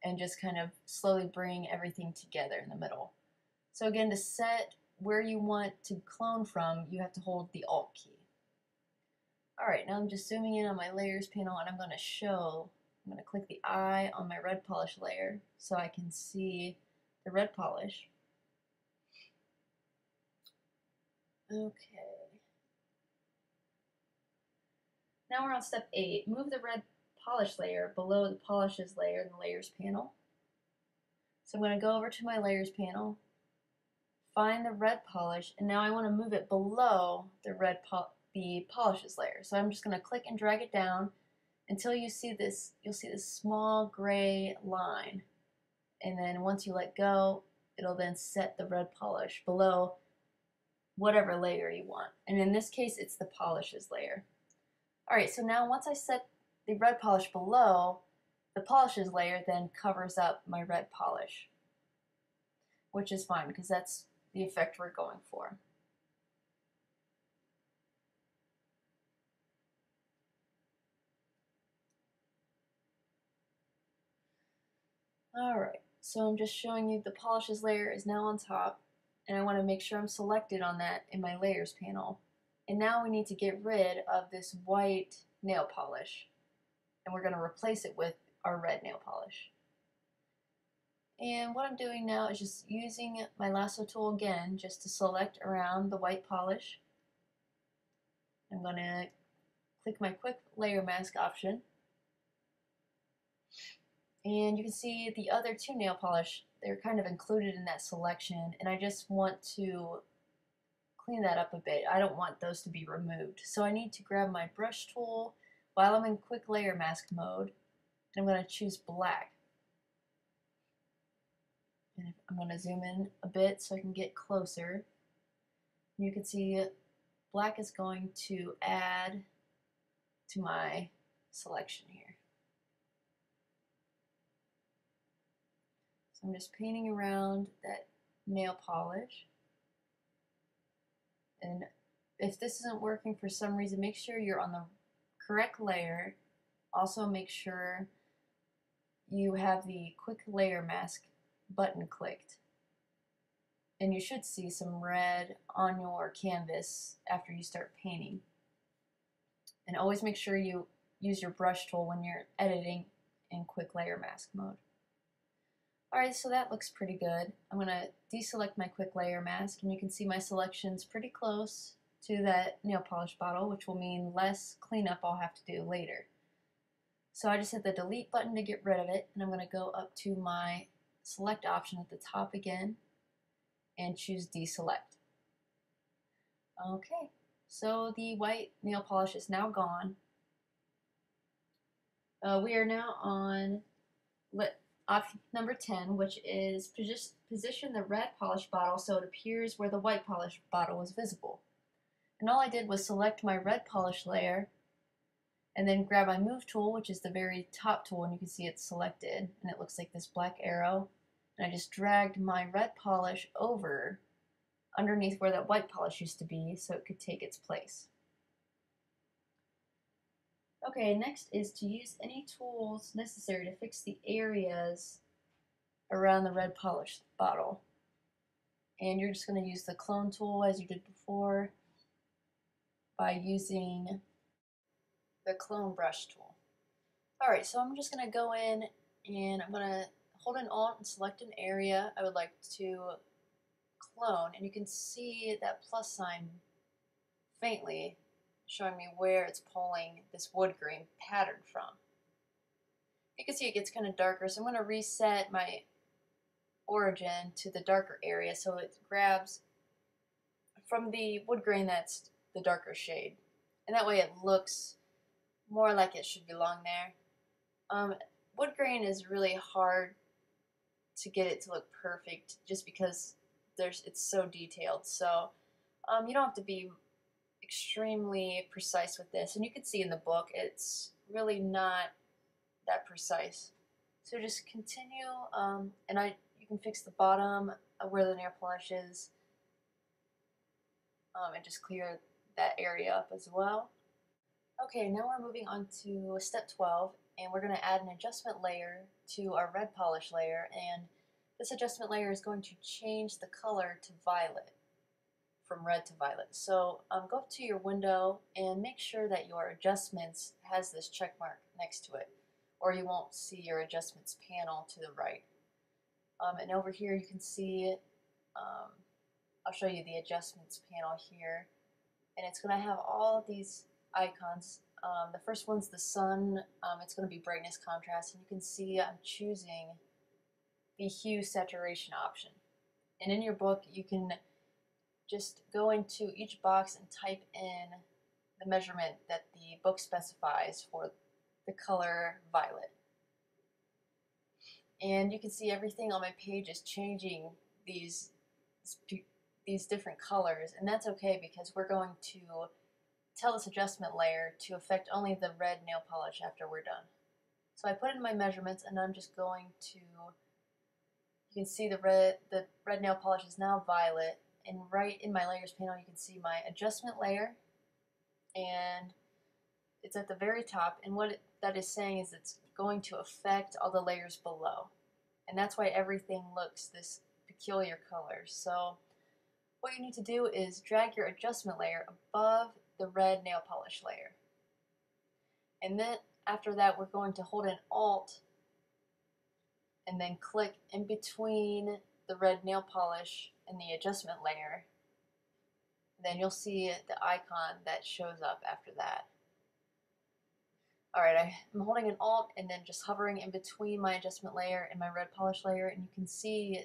and just kind of slowly bring everything together in the middle. So again, to set where you want to clone from, you have to hold the Alt key. Alright, now I'm just zooming in on my layers panel, and I'm going to click the eye on my red polish layer so I can see the red polish. Okay. Now we're on step 8. Move the red polish layer below the polishes layer in the layers panel. So I'm going to go over to my layers panel, find the red polish, and now I want to move it below the polishes layer. So I'm just going to click and drag it down until you see this. You'll see this small gray line, and then once you let go, it'll then set the red polish below whatever layer you want. And in this case, it's the polishes layer. Alright, so now once I set the red polish below, the polishes layer then covers up my red polish, which is fine because that's the effect we're going for. Alright, so I'm just showing you the polishes layer is now on top, and I want to make sure I'm selected on that in my layers panel. And now we need to get rid of this white nail polish, and we're going to replace it with our red nail polish. And what I'm doing now is just using my lasso tool again just to select around the white polish. I'm going to click my quick layer mask option, and you can see the other two nail polish, they're kind of included in that selection, and I just want to clean that up a bit. I don't want those to be removed. So I need to grab my brush tool while I'm in quick layer mask mode, and I'm going to choose black. And I'm going to zoom in a bit so I can get closer. You can see black is going to add to my selection here. So I'm just painting around that nail polish. And if this isn't working for some reason, make sure you're on the correct layer. Also make sure you have the quick layer mask button clicked. And you should see some red on your canvas after you start painting. And always make sure you use your brush tool when you're editing in quick layer mask mode. Alright, so that looks pretty good. I'm going to deselect my quick layer mask, and you can see my selection's pretty close to that nail polish bottle, which will mean less cleanup I'll have to do later. So I just hit the delete button to get rid of it, and I'm going to go up to my select option at the top again and choose deselect. Okay, so the white nail polish is now gone. We are now on option number 10, which is position the red polish bottle so it appears where the white polish bottle is visible. And all I did was select my red polish layer and then grab my move tool, which is the very top tool, and you can see it's selected and it looks like this black arrow. And I just dragged my red polish over underneath where that white polish used to be so it could take its place. Okay, next is to use any tools necessary to fix the areas around the red polish bottle. And you're just going to use the clone tool as you did before by using the clone brush tool. Alright, so I'm just going to go in and I'm going to hold an Alt and select an area I would like to clone, and you can see that plus sign faintly showing me where it's pulling this wood grain pattern from. You can see it gets kind of darker, so I'm going to reset my origin to the darker area so it grabs from the wood grain that's the darker shade. And that way it looks more like it should belong there. Wood grain is really hard to get it to look perfect just because it's so detailed. So you don't have to be extremely precise with this, and you can see in the book it's really not that precise. So just continue, and you can fix the bottom where the nail polish is, and just clear that area up as well. Okay, now we're moving on to step 12, and we're going to add an adjustment layer to our red polish layer, and this adjustment layer is going to change the color to violet, from red to violet. So go up to your window and make sure that your adjustments has this check mark next to it, or you won't see your adjustments panel to the right. And over here you can see, I'll show you the adjustments panel here, and it's going to have all of these icons. The first one's the sun. It's going to be brightness contrast, and you can see I'm choosing the hue saturation option. And in your book you can just go into each box and type in the measurement that the book specifies for the color violet. And you can see everything on my page is changing these different colors, and that's okay because we're going to tell this adjustment layer to affect only the red nail polish after we're done. So I put in my measurements, and I'm just going to, you can see the red nail polish is now violet, and right in my layers panel you can see my adjustment layer, and it's at the very top, and what that is saying is it's going to affect all the layers below, and that's why everything looks this peculiar color. So what you need to do is drag your adjustment layer above the red nail polish layer, and then after that we're going to hold an Alt and then click in between the red nail polish and the adjustment layer. Then you'll see the icon that shows up after that. Alright, I'm holding an Alt and then just hovering in between my adjustment layer and my red polish layer, and you can see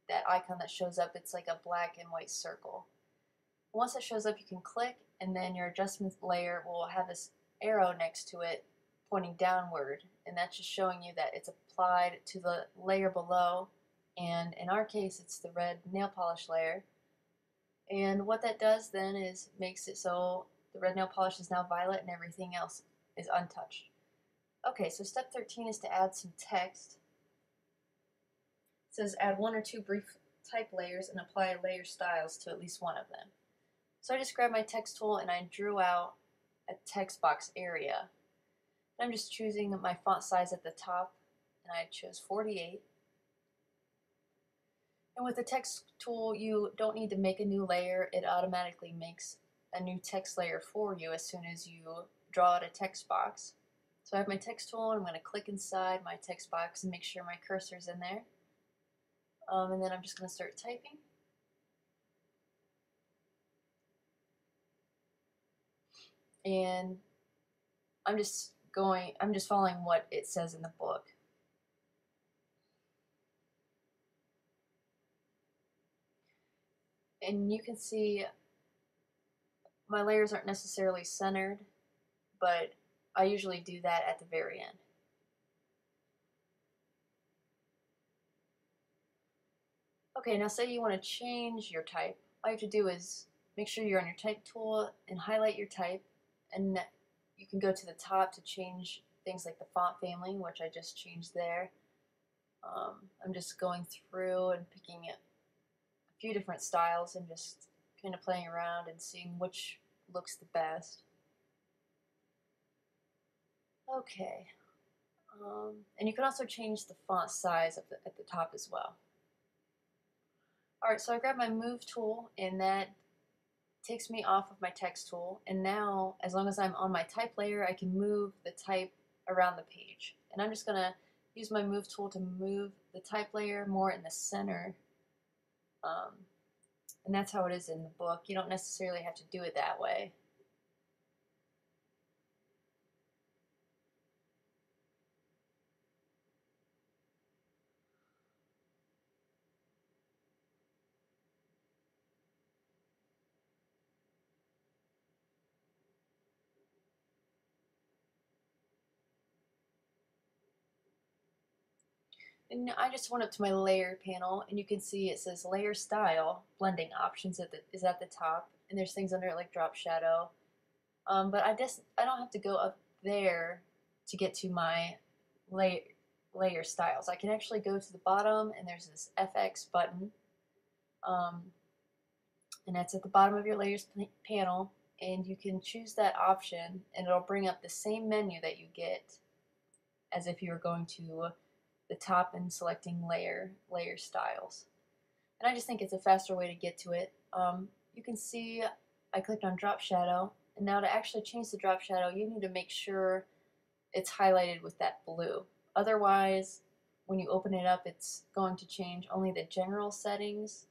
that icon that shows up. It's like a black and white circle. Once it shows up, you can click, and then your adjustment layer will have this arrow next to it pointing downward, and that's just showing you that it's applied to the layer below, and in our case it's the red nail polish layer. And what that does then is makes it so the red nail polish is now violet and everything else is untouched. Okay, so step 13 is to add some text. It says add 1 or 2 brief type layers and apply layer styles to at least one of them. So I just grabbed my text tool and I drew out a text box area. I'm just choosing my font size at the top, and I chose 48. And with the text tool, you don't need to make a new layer. It automatically makes a new text layer for you as soon as you draw out a text box. So I have my text tool, and I'm going to click inside my text box and make sure my cursor's in there. And then I'm just going to start typing. And I'm just following what it says in the book. And you can see my layers aren't necessarily centered, but I usually do that at the very end. Okay, now say you want to change your type. All you have to do is make sure you're on your type tool and highlight your type, and you can go to the top to change things like the font family, which I just changed there. I'm just going through and picking a few different styles and just kind of playing around and seeing which looks the best. Okay, and you can also change the font size at the top as well. Alright, so I grabbed my move tool, and that takes me off of my text tool, and now as long as I'm on my type layer, I can move the type around the page. And I'm just going to use my move tool to move the type layer more in the center, and that's how it is in the book. You don't necessarily have to do it that way. And I just went up to my layer panel, and you can see it says layer style, blending options is at the top, and there's things under it like drop shadow. But I don't have to go up there to get to my layer styles. I can actually go to the bottom, and there's this FX button, and that's at the bottom of your layers panel, and you can choose that option, and it'll bring up the same menu that you get as if you were going to the top and selecting layer styles. And I just think it's a faster way to get to it. You can see I clicked on drop shadow, and now to actually change the drop shadow, you need to make sure it's highlighted with that blue. Otherwise, when you open it up, it's going to change only the general settings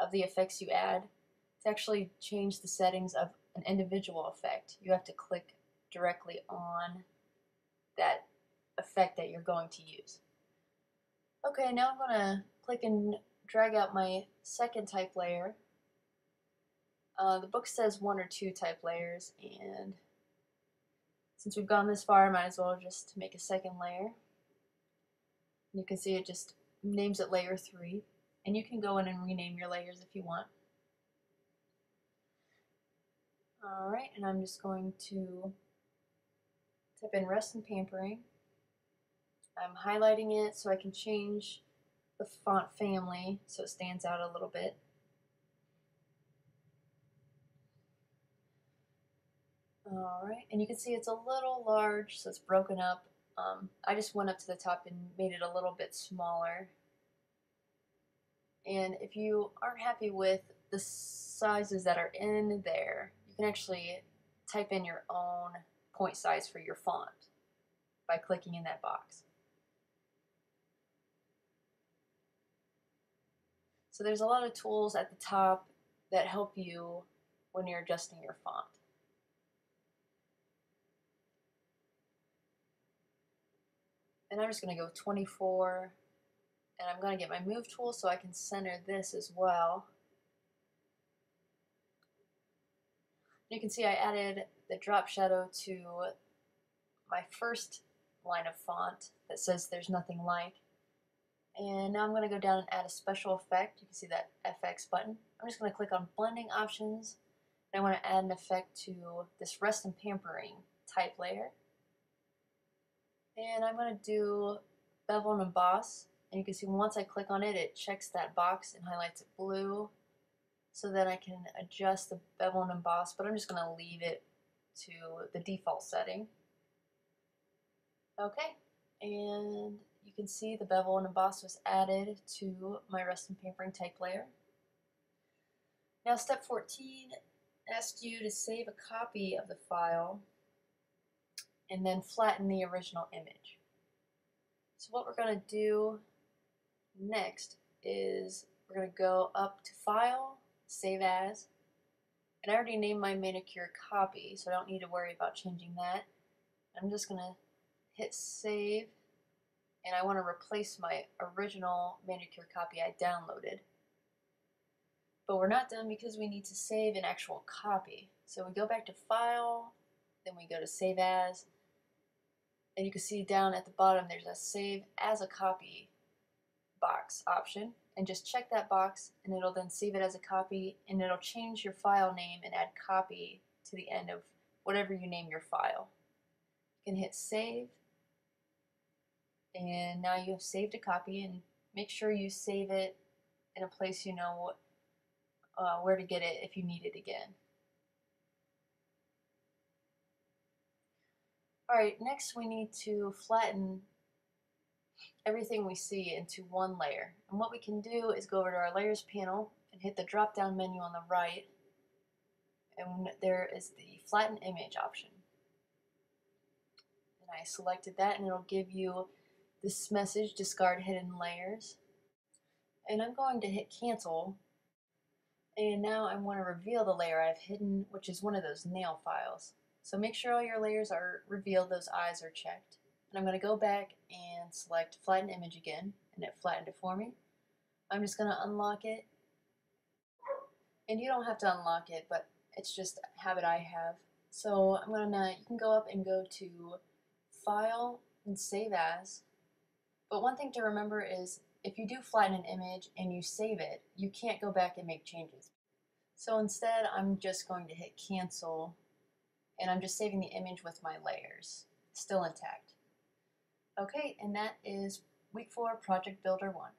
of the effects you add. To actually change the settings of an individual effect, you have to click directly on that effect that you're going to use. Okay, now I'm going to click and drag out my second type layer. The book says 1 or 2 type layers, and since we've gone this far, I might as well just make a second layer. You can see it just names it layer 3, and you can go in and rename your layers if you want. Alright, and I'm just going to type in Rest and Pampering. I'm highlighting it so I can change the font family so it stands out a little bit. Alright, and you can see it's a little large, so it's broken up. I just went up to the top and made it a little bit smaller. And if you aren't happy with the sizes that are in there, you can actually type in your own point size for your font by clicking in that box. So there's a lot of tools at the top that help you when you're adjusting your font. And I'm just going to go 24, and I'm going to get my move tool so I can center this as well. You can see I added the drop shadow to my first line of font that says there's nothing like. And now I'm going to go down and add a special effect. You can see that FX button. I'm just going to click on blending options, and I want to add an effect to this Rest and Pampering type layer. And I'm going to do bevel and emboss, and you can see once I click on it, it checks that box and highlights it blue, so that I can adjust the bevel and emboss, but I'm just going to leave it to the default setting. Okay, and you can see the bevel and emboss was added to my Rest and Pampering type layer. Now step 14 asks you to save a copy of the file and then flatten the original image. So what we're going to do next is we're going to go up to File, Save As, and I already named my Manicure copy, so I don't need to worry about changing that. I'm just going to hit Save, and I want to replace my original Manicure copy I downloaded. But we're not done because we need to save an actual copy. So we go back to File, then we go to Save As, and you can see down at the bottom there's a Save as a Copy box option, and just check that box and it'll then save it as a copy, and it'll change your file name and add copy to the end of whatever you name your file. You can hit Save, and now you have saved a copy, and make sure you save it in a place you know where to get it if you need it again. Alright, next we need to flatten everything we see into one layer. And what we can do is go over to our Layers panel and hit the drop down menu on the right, and there is the Flatten Image option. And I selected that, and it'll give you this message, Discard Hidden Layers. And I'm going to hit Cancel, and now I want to reveal the layer I've hidden, which is one of those nail files. So make sure all your layers are revealed, those eyes are checked. And I'm going to go back and select Flatten Image again, and it flattened it for me. I'm just going to unlock it. And you don't have to unlock it, but it's just a habit I have. So I'm going to, you can go up and go to File and Save As. But one thing to remember is if you do flatten an image and you save it, you can't go back and make changes. So instead, I'm just going to hit Cancel, and I'm just saving the image with my layers, still intact. Okay, and that is week 4, Project Builder 1.